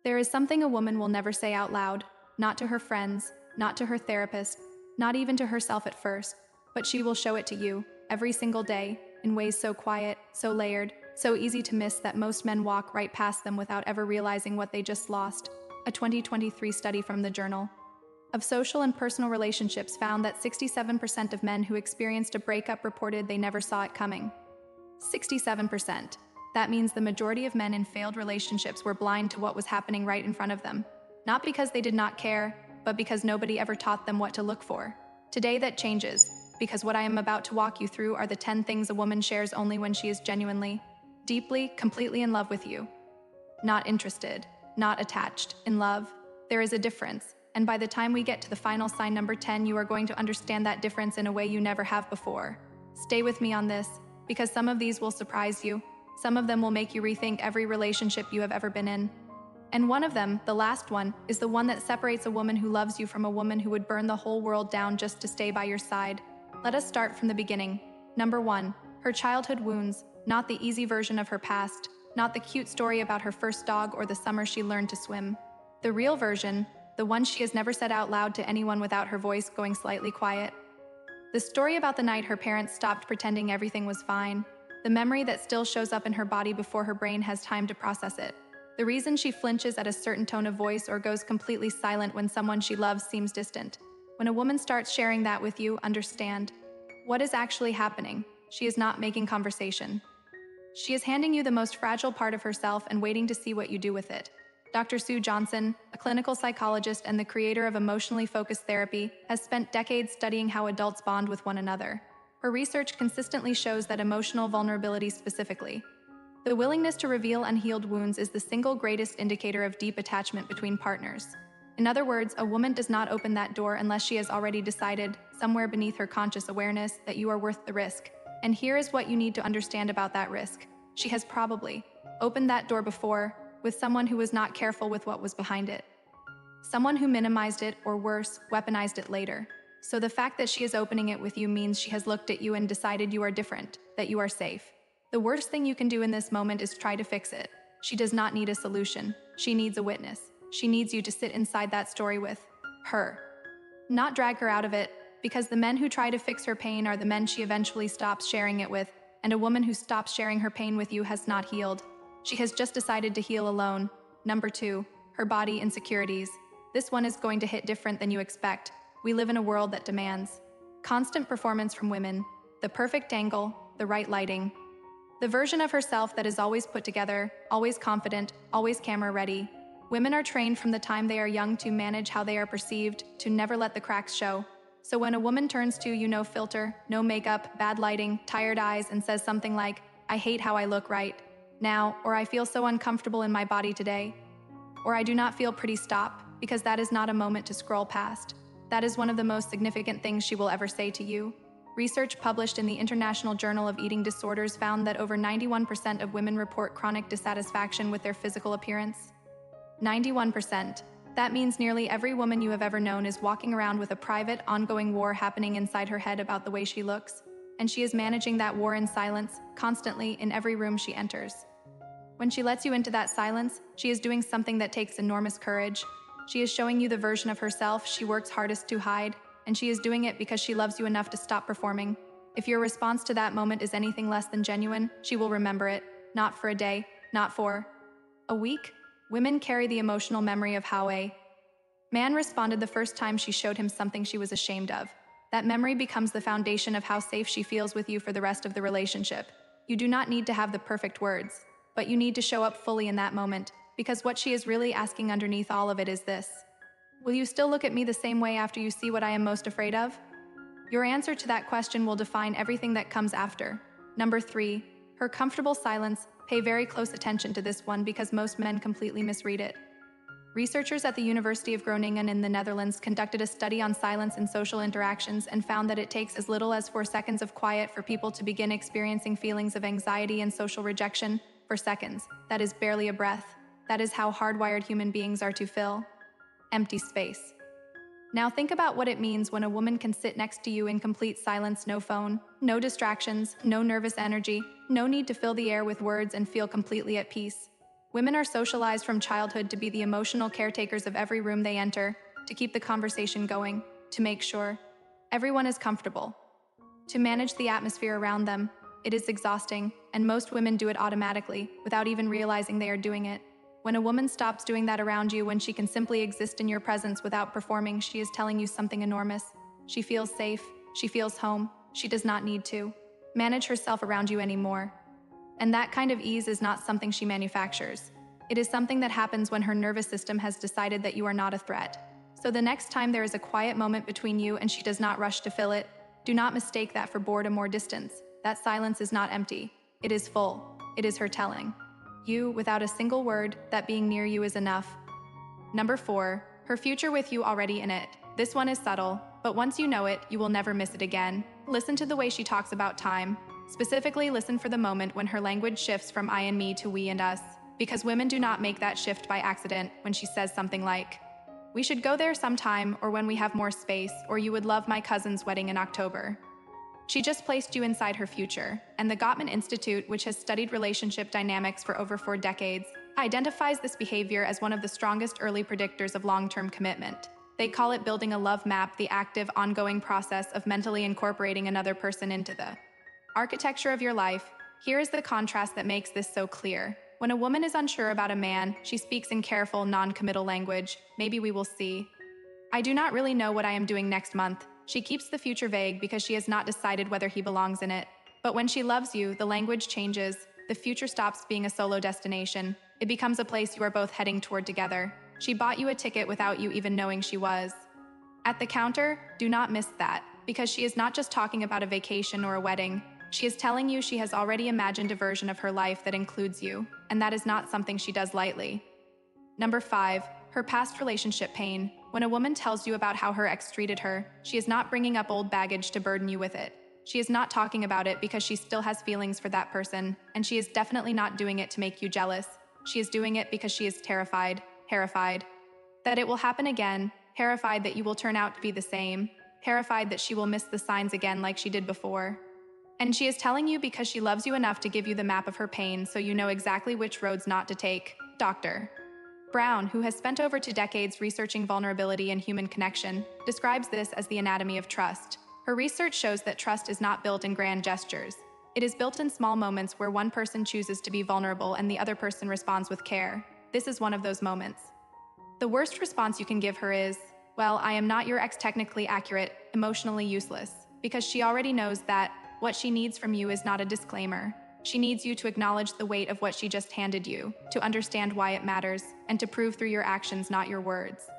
There is something a woman will never say out loud, not to her friends, not to her therapist, not even to herself at first, but she will show it to you, every single day, in ways so quiet, so layered, so easy to miss that most men walk right past them without ever realizing what they just lost. A 2023 study from the Journal of Social and Personal Relationships found that 67% of men who experienced a breakup reported they never saw it coming. 67%. That means the majority of men in failed relationships were blind to what was happening right in front of them. Not because they did not care, but because nobody ever taught them what to look for. Today that changes, because what I am about to walk you through are the 10 things a woman shares only when she is genuinely, deeply, completely in love with you. Not interested, not attached, in love. There is a difference, and by the time we get to the final sign number 10, you are going to understand that difference in a way you never have before. Stay with me on this, because some of these will surprise you. Some of them will make you rethink every relationship you have ever been in. And one of them, the last one, is the one that separates a woman who loves you from a woman who would burn the whole world down just to stay by your side. Let us start from the beginning. Number 1, her childhood wounds, not the easy version of her past, not the cute story about her first dog or the summer she learned to swim. The real version, the one she has never said out loud to anyone without her voice going slightly quiet. The story about the night her parents stopped pretending everything was fine. The memory that still shows up in her body before her brain has time to process it. The reason she flinches at a certain tone of voice or goes completely silent when someone she loves seems distant. When a woman starts sharing that with you, understand what is actually happening. She is not making conversation. She is handing you the most fragile part of herself and waiting to see what you do with it. Dr. Sue Johnson, a clinical psychologist and the creator of emotionally focused therapy, has spent decades studying how adults bond with one another. Her research consistently shows that emotional vulnerability specifically, the willingness to reveal unhealed wounds, is the single greatest indicator of deep attachment between partners. In other words, a woman does not open that door unless she has already decided, somewhere beneath her conscious awareness, that you are worth the risk. And here is what you need to understand about that risk. She has probably opened that door before, with someone who was not careful with what was behind it. Someone who minimized it, or worse, weaponized it later. So the fact that she is opening it with you means she has looked at you and decided you are different, that you are safe. The worst thing you can do in this moment is try to fix it. She does not need a solution. She needs a witness. She needs you to sit inside that story with her. Not drag her out of it, because the men who try to fix her pain are the men she eventually stops sharing it with, and a woman who stops sharing her pain with you has not healed. She has just decided to heal alone. Number 2, her body insecurities. This one is going to hit different than you expect. We live in a world that demands constant performance from women, the perfect angle, the right lighting, the version of herself that is always put together, always confident, always camera ready. Women are trained from the time they are young to manage how they are perceived, to never let the cracks show. So when a woman turns to you, no filter, no makeup, bad lighting, tired eyes, and says something like, "I hate how I look right now," or "I feel so uncomfortable in my body today," or "I do not feel pretty," stop, because that is not a moment to scroll past. That is one of the most significant things she will ever say to you. Research published in the International Journal of Eating Disorders found that over 91% of women report chronic dissatisfaction with their physical appearance. 91%. That means nearly every woman you have ever known is walking around with a private, ongoing war happening inside her head about the way she looks, and she is managing that war in silence, constantly, in every room she enters. When she lets you into that silence, she is doing something that takes enormous courage. She is showing you the version of herself she works hardest to hide, and she is doing it because she loves you enough to stop performing. If your response to that moment is anything less than genuine, she will remember it. Not for a day, not for a week. Women carry the emotional memory of how a man responded the first time she showed him something she was ashamed of. That memory becomes the foundation of how safe she feels with you for the rest of the relationship. You do not need to have the perfect words, but you need to show up fully in that moment, because what she is really asking underneath all of it is this: will you still look at me the same way after you see what I am most afraid of? Your answer to that question will define everything that comes after. Number 3, her comfortable silence. Pay very close attention to this one because most men completely misread it. Researchers at the University of Groningen in the Netherlands conducted a study on silence in social interactions and found that it takes as little as 4 seconds of quiet for people to begin experiencing feelings of anxiety and social rejection. 4 seconds. That is barely a breath. That is how hardwired human beings are to fill empty space. Now think about what it means when a woman can sit next to you in complete silence, no phone, no distractions, no nervous energy, no need to fill the air with words, and feel completely at peace. Women are socialized from childhood to be the emotional caretakers of every room they enter, to keep the conversation going, to make sure everyone is comfortable, to manage the atmosphere around them. It is exhausting, and most women do it automatically, without even realizing they are doing it. When a woman stops doing that around you when she can simply exist in your presence without performing, she is telling you something enormous. She feels safe, she feels home, she does not need to manage herself around you anymore. And that kind of ease is not something she manufactures. It is something that happens when her nervous system has decided that you are not a threat. So the next time there is a quiet moment between you and she does not rush to fill it, do not mistake that for boredom or distance. That silence is not empty. It is full. It is her telling you, without a single word, that being near you is enough. Number 4, her future with you already in it. This one is subtle, but once you know it, you will never miss it again. Listen to the way she talks about time. Specifically, listen for the moment when her language shifts from I and me to we and us, because women do not make that shift by accident. When she says something like, "We should go there sometime," or "when we have more space," or "you would love my cousin's wedding in October." She just placed you inside her future, and the Gottman Institute, which has studied relationship dynamics for over 4 decades, identifies this behavior as one of the strongest early predictors of long-term commitment. They call it building a love map, the active, ongoing process of mentally incorporating another person into the architecture of your life. Here is the contrast that makes this so clear. When a woman is unsure about a man, she speaks in careful, non-committal language. Maybe we will see. I do not really know what I am doing next month. She keeps the future vague because she has not decided whether he belongs in it. But when she loves you, the language changes. The future stops being a solo destination. It becomes a place you are both heading toward together. She bought you a ticket without you even knowing she was at the counter. Do not miss that, because she is not just talking about a vacation or a wedding. She is telling you she has already imagined a version of her life that includes you, and that is not something she does lightly. Number 5, her past relationship pain. When a woman tells you about how her ex treated her, she is not bringing up old baggage to burden you with it. She is not talking about it because she still has feelings for that person, and she is definitely not doing it to make you jealous. She is doing it because she is terrified that it will happen again, terrified that you will turn out to be the same, terrified that she will miss the signs again like she did before. And she is telling you because she loves you enough to give you the map of her pain so you know exactly which roads not to take. Dr. Brown, who has spent over 2 decades researching vulnerability and human connection, describes this as the anatomy of trust. Her research shows that trust is not built in grand gestures. It is built in small moments where one person chooses to be vulnerable and the other person responds with care. This is one of those moments. The worst response you can give her is, "Well, I am not your ex," technically accurate, emotionally useless, because she already knows that what she needs from you is not a disclaimer. She needs you to acknowledge the weight of what she just handed you, to understand why it matters, and to prove through your actions, not your words,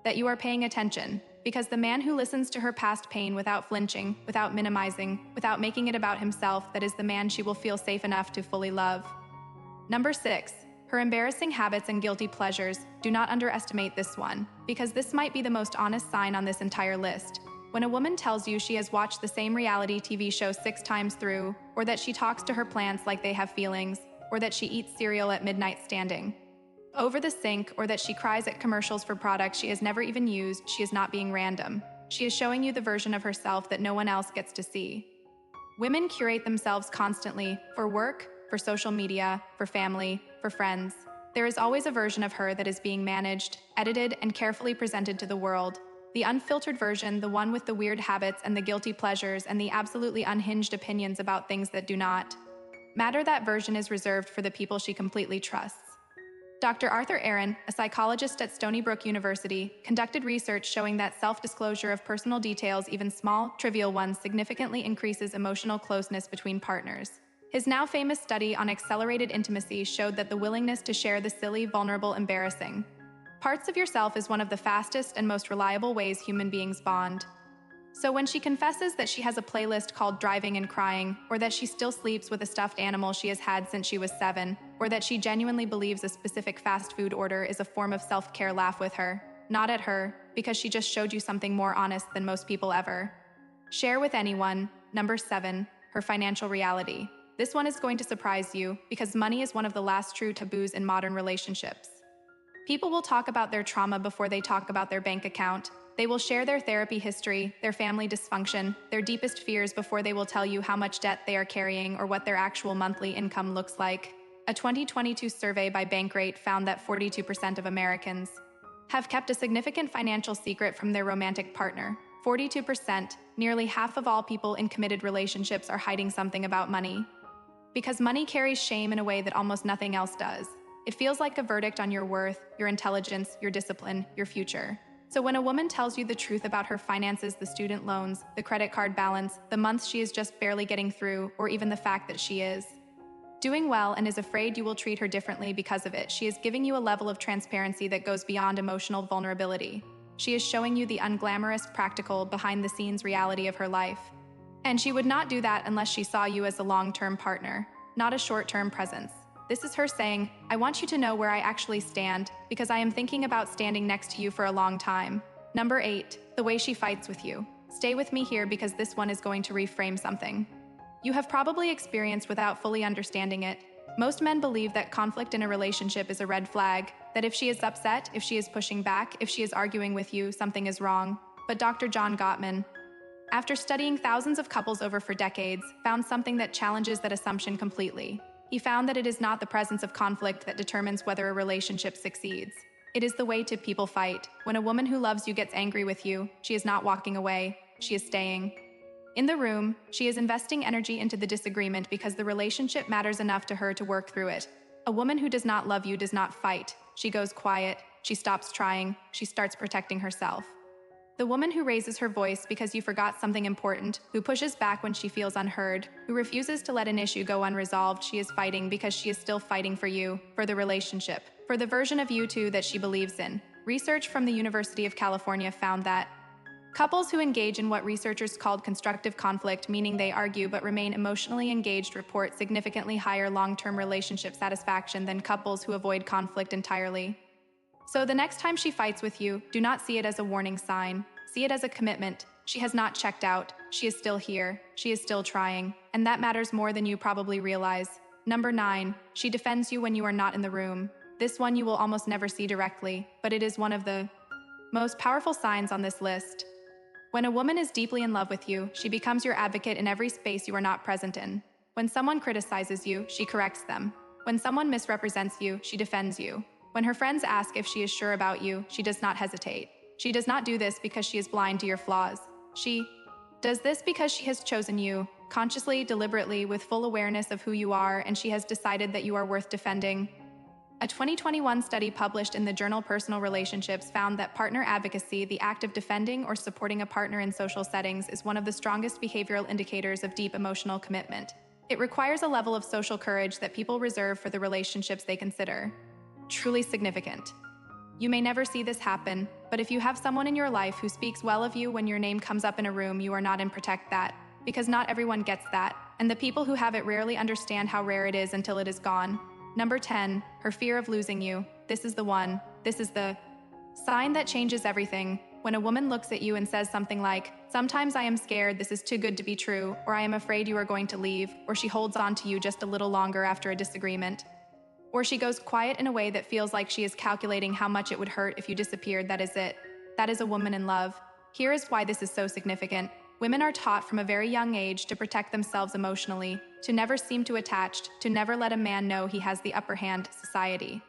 that you are paying attention. Because the man who listens to her past pain without flinching, without minimizing, without making it about himself, that is the man she will feel safe enough to fully love. Number 6, her embarrassing habits and guilty pleasures. Do not underestimate this one, because this might be the most honest sign on this entire list. When a woman tells you she has watched the same reality TV show 6 times through, or that she talks to her plants like they have feelings, or that she eats cereal at midnight standing over the sink, or that she cries at commercials for products she has never even used, she is not being random. She is showing you the version of herself that no one else gets to see. Women curate themselves constantly, for work, for social media, for family, for friends. There is always a version of her that is being managed, edited, and carefully presented to the world. The unfiltered version, the one with the weird habits and the guilty pleasures and the absolutely unhinged opinions about things that do not matter, that version is reserved for the people she completely trusts. Dr. Arthur Aaron, a psychologist at Stony Brook University, conducted research showing that self-disclosure of personal details, even small, trivial ones, significantly increases emotional closeness between partners. His now famous study on accelerated intimacy showed that the willingness to share the silly, vulnerable, embarrassing parts of yourself is one of the fastest and most reliable ways human beings bond. So when she confesses that she has a playlist called Driving and Crying, or that she still sleeps with a stuffed animal she has had since she was 7, or that she genuinely believes a specific fast food order is a form of self-care, laugh with her, not at her, because she just showed you something more honest than most people ever share with anyone. Number 7, her financial reality. This one is going to surprise you, because money is one of the last true taboos in modern relationships. People will talk about their trauma before they talk about their bank account. They will share their therapy history, their family dysfunction, their deepest fears before they will tell you how much debt they are carrying or what their actual monthly income looks like. A 2022 survey by Bankrate found that 42% of Americans have kept a significant financial secret from their romantic partner. 42%, nearly half of all people in committed relationships are hiding something about money. Because money carries shame in a way that almost nothing else does. It feels like a verdict on your worth, your intelligence, your discipline, your future. So when a woman tells you the truth about her finances, the student loans, the credit card balance, the months she is just barely getting through, or even the fact that she is doing well and is afraid you will treat her differently because of it, she is giving you a level of transparency that goes beyond emotional vulnerability. She is showing you the unglamorous, practical, behind-the-scenes reality of her life. And she would not do that unless she saw you as a long-term partner, not a short-term presence. This is her saying, I want you to know where I actually stand, because I am thinking about standing next to you for a long time. Number 8, the way she fights with you. Stay with me here because this one is going to reframe something you have probably experienced without fully understanding it. Most men believe that conflict in a relationship is a red flag, that if she is upset, if she is pushing back, if she is arguing with you, something is wrong. But Dr. John Gottman, after studying thousands of couples over for decades, found something that challenges that assumption completely. He found that it is not the presence of conflict that determines whether a relationship succeeds. It is the way two people fight. When a woman who loves you gets angry with you, she is not walking away, she is staying in the room. She is investing energy into the disagreement because the relationship matters enough to her to work through it. A woman who does not love you does not fight. She goes quiet, she stops trying, she starts protecting herself. The woman who raises her voice because you forgot something important, who pushes back when she feels unheard, who refuses to let an issue go unresolved, she is fighting because she is still fighting for you, for the relationship, for the version of you two that she believes in. Research from the University of California found that couples who engage in what researchers called constructive conflict, meaning they argue but remain emotionally engaged, report significantly higher long-term relationship satisfaction than couples who avoid conflict entirely. So the next time she fights with you, do not see it as a warning sign. See it as a commitment. She has not checked out. She is still here. She is still trying. And that matters more than you probably realize. Number 9, she defends you when you are not in the room. This one you will almost never see directly, but it is one of the most powerful signs on this list. When a woman is deeply in love with you, she becomes your advocate in every space you are not present in. When someone criticizes you, she corrects them. When someone misrepresents you, she defends you. When her friends ask if she is sure about you, she does not hesitate. She does not do this because she is blind to your flaws. She does this because she has chosen you, consciously, deliberately, with full awareness of who you are, and she has decided that you are worth defending. A 2021 study published in the journal Personal Relationships found that partner advocacy, the act of defending or supporting a partner in social settings, is one of the strongest behavioral indicators of deep emotional commitment. It requires a level of social courage that people reserve for the relationships they consider truly significant. You may never see this happen, but if you have someone in your life who speaks well of you when your name comes up in a room, you are not in protect that, because not everyone gets that, and the people who have it rarely understand how rare it is until it is gone. Number 10, her fear of losing you. This is the one. This is the sign that changes everything. When a woman looks at you and says something like, "Sometimes I am scared, this is too good to be true," or "I am afraid you are going to leave," or she holds on to you just a little longer after a disagreement, or she goes quiet in a way that feels like she is calculating how much it would hurt if you disappeared, that is it. That is a woman in love. Here is why this is so significant. Women are taught from a very young age to protect themselves emotionally, to never seem too attached, to never let a man know he has the upper hand. Society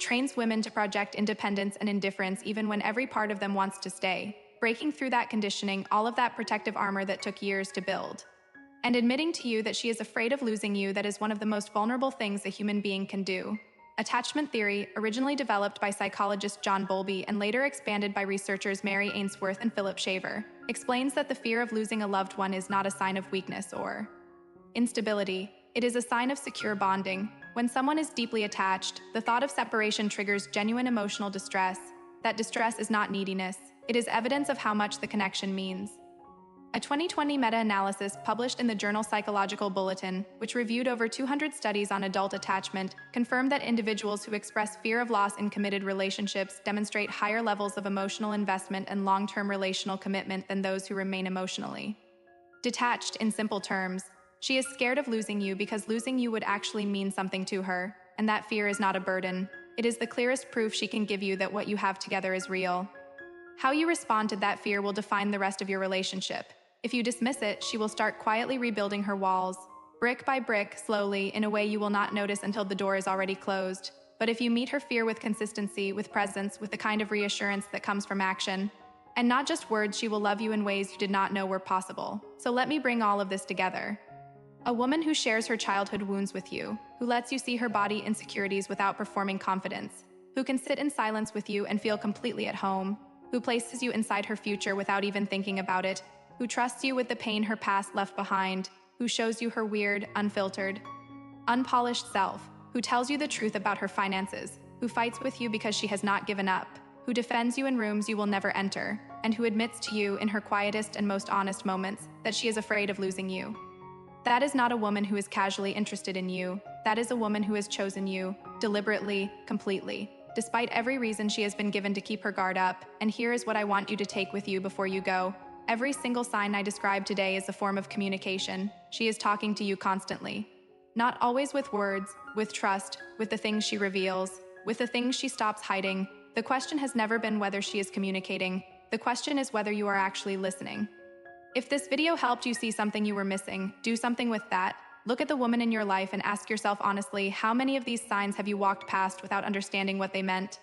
trains women to project independence and indifference even when every part of them wants to stay, breaking through that conditioning, all of that protective armor that took years to build. And admitting to you that she is afraid of losing you, that is one of the most vulnerable things a human being can do. Attachment theory, originally developed by psychologist John Bowlby and later expanded by researchers Mary Ainsworth and Philip Shaver, explains that the fear of losing a loved one is not a sign of weakness or instability. It is a sign of secure bonding. When someone is deeply attached, the thought of separation triggers genuine emotional distress. That distress is not neediness. It is evidence of how much the connection means. A 2020 meta-analysis published in the journal Psychological Bulletin, which reviewed over 200 studies on adult attachment, confirmed that individuals who express fear of loss in committed relationships demonstrate higher levels of emotional investment and long-term relational commitment than those who remain emotionally detached. In simple terms, she is scared of losing you because losing you would actually mean something to her, and that fear is not a burden. It is the clearest proof she can give you that what you have together is real. How you respond to that fear will define the rest of your relationship. If you dismiss it, she will start quietly rebuilding her walls. brick by brick, slowly, in a way you will not notice until the door is already closed. But if you meet her fear with consistency, with presence, with the kind of reassurance that comes from action, and not just words, she will love you in ways you did not know were possible. So let me bring all of this together. A woman who shares her childhood wounds with you, who lets you see her body insecurities without performing confidence, who can sit in silence with you and feel completely at home, who places you inside her future without even thinking about it, who trusts you with the pain her past left behind, who shows you her weird, unfiltered, unpolished self, who tells you the truth about her finances, who fights with you because she has not given up, who defends you in rooms you will never enter, and who admits to you in her quietest and most honest moments that she is afraid of losing you. That is not a woman who is casually interested in you. That is a woman who has chosen you, deliberately, completely, despite every reason she has been given to keep her guard up. And here is what I want you to take with you before you go. Every single sign I described today is a form of communication. She is talking to you constantly. Not always with words, with trust, with the things she reveals, with the things she stops hiding. The question has never been whether she is communicating. The question is whether you are actually listening. If this video helped you see something you were missing, do something with that. Look at the woman in your life and ask yourself honestly, how many of these signs have you walked past without understanding what they meant?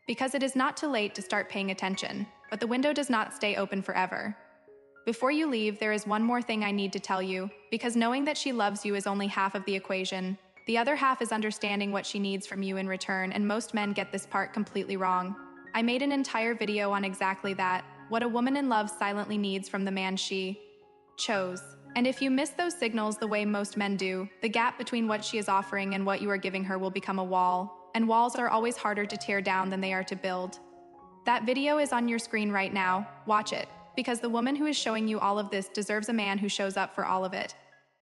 Because it is not too late to start paying attention, but the window does not stay open forever. Before you leave, there is one more thing I need to tell you, because knowing that she loves you is only half of the equation. The other half is understanding what she needs from you in return, and most men get this part completely wrong. I made an entire video on exactly that, what a woman in love silently needs from the man she chose. And if you miss those signals the way most men do, the gap between what she is offering and what you are giving her will become a wall, and walls are always harder to tear down than they are to build. That video is on your screen right now. Watch it, because the woman who is showing you all of this deserves a man who shows up for all of it.